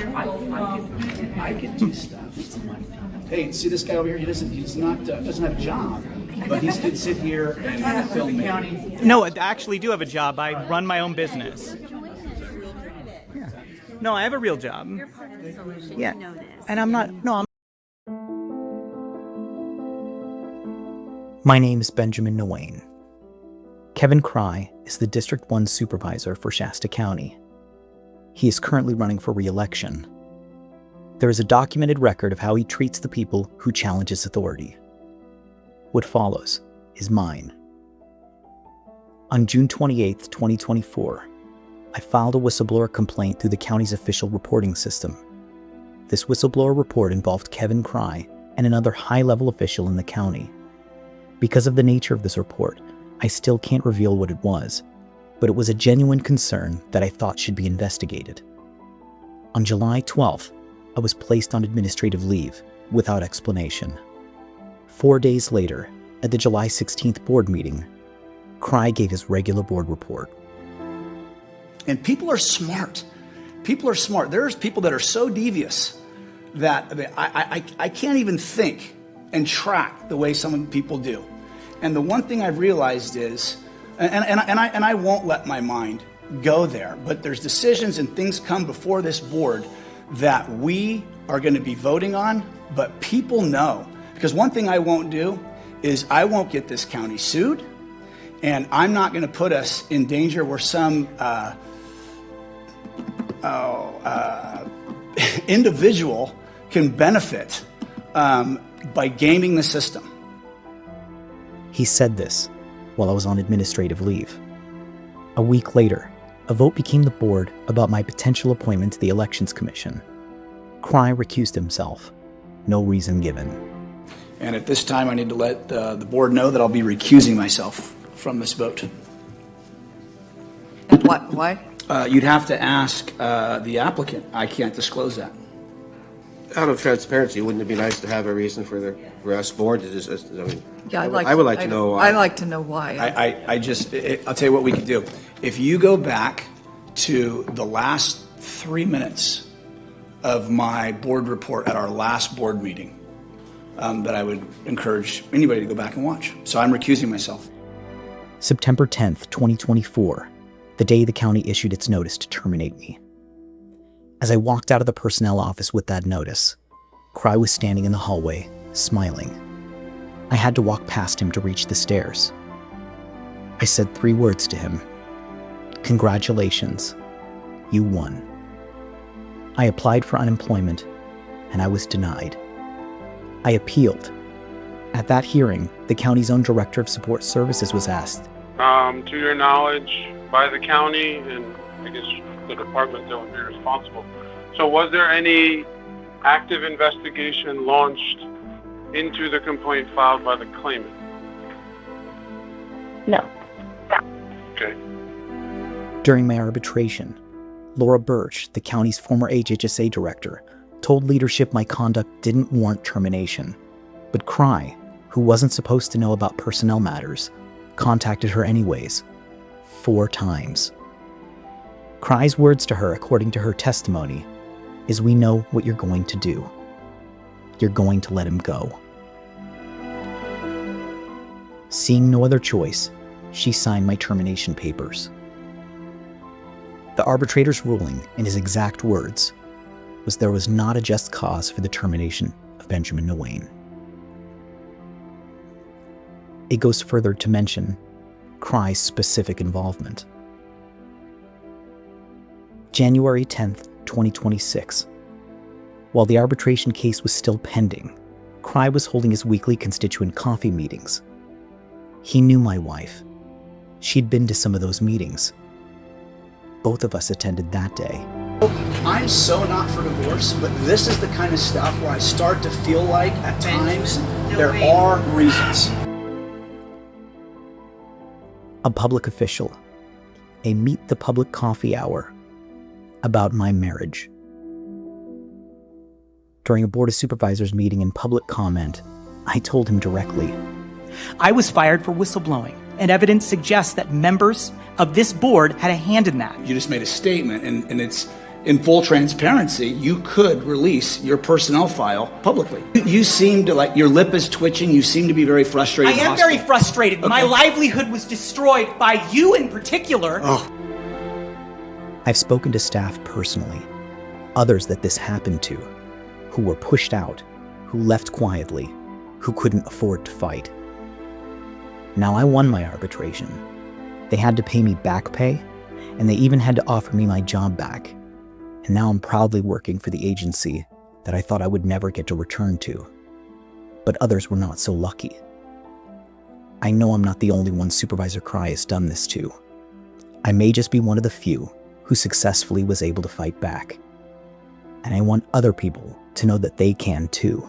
I could do stuff. Hey, see this guy over here? Doesn't have a job, but he could sit here and film me. No, I actually do have a job. I run my own business. Yeah. No, I have a real job. You're part of the solution. Yeah. You know this. And I'm not. No, I'm. My name is Benjamin Nguyen. Kevin Crye is the District 1 Supervisor for Shasta County. He is currently running for re-election. There is a documented record of how he treats the people who challenge his authority. What follows is mine. On June 28, 2024, I filed a whistleblower complaint through the county's official reporting system. This whistleblower report involved Kevin Crye and another high-level official in the county. Because of the nature of this report, I still can't reveal what it was, but it was a genuine concern that I thought should be investigated. On July 12th, I was placed on administrative leave without explanation. 4 days later, at the July 16th board meeting, Crye gave his regular board report. And people are smart. People are smart. There's people that are so devious that I can't even think and track the way some people do. And the one thing I've realized is, and I won't let my mind go there, but there's decisions and things come before this board that we are going to be voting on, but people know. Because one thing I won't do is I won't get this county sued, and I'm not going to put us in danger where some individual can benefit by gaming the system. He said this while I was on administrative leave. A week later, a vote became the board about my potential appointment to the Elections Commission. Crye recused himself. No reason given. And at this time, I need to let the board know that I'll be recusing myself from this vote. And why? You'd have to ask the applicant. I can't disclose that. Out of transparency, wouldn't it be nice to have a reason for the rest board to just? I mean, Yeah, I would like to know why. I'd like to know why. I'll tell you what we could do. If you go back to the last 3 minutes of my board report at our last board meeting, that I would encourage anybody to go back and watch. So I'm recusing myself. September 10th, 2024, the day the county issued its notice to terminate me. As I walked out of the personnel office with that notice, Crye was standing in the hallway, smiling. I had to walk past him to reach the stairs. I said 3 words to him. Congratulations, you won. I applied for unemployment, and I was denied. I appealed. At that hearing, the county's own Director of Support Services was asked, to your knowledge, by the county and I guess the department that would be responsible. So was there any active investigation launched into the complaint filed by the claimant? No. Okay. During my arbitration, Laura Birch, the county's former HHSA director, told leadership my conduct didn't warrant termination. But Crye, who wasn't supposed to know about personnel matters, contacted her anyways, 4 times. Crye's words to her, according to her testimony, is, "We know what you're going to do. You're going to let him go." Seeing no other choice, she signed my termination papers. The arbitrator's ruling, in his exact words, was there was not a just cause for the termination of Benjamin Nguyen. It goes further to mention Crye's specific involvement. January 10th, 2026. While the arbitration case was still pending, Crye was holding his weekly constituent coffee meetings. He knew my wife. She'd been to some of those meetings. Both of us attended that day. I'm so not for divorce, but this is the kind of stuff where I start to feel like at times there are reasons. A public official. A meet the public coffee hour about my marriage. During a Board of Supervisors meeting in public comment, I told him directly, I was fired for whistleblowing, and evidence suggests that members of this board had a hand in that. You just made a statement, and in full transparency, you could release your personnel file publicly. You seem to, like, your lip is twitching. You seem to be very frustrated. I am very frustrated. My livelihood was destroyed by you in particular. I've spoken to staff personally, others that this happened to, who were pushed out, who left quietly, who couldn't afford to fight. Now I won my arbitration. They had to pay me back pay, and they even had to offer me my job back. And now I'm proudly working for the agency that I thought I would never get to return to. But others were not so lucky. I know I'm not the only one Supervisor Crye has done this to. I may just be one of the few who successfully was able to fight back. And I want other people to know that they can too.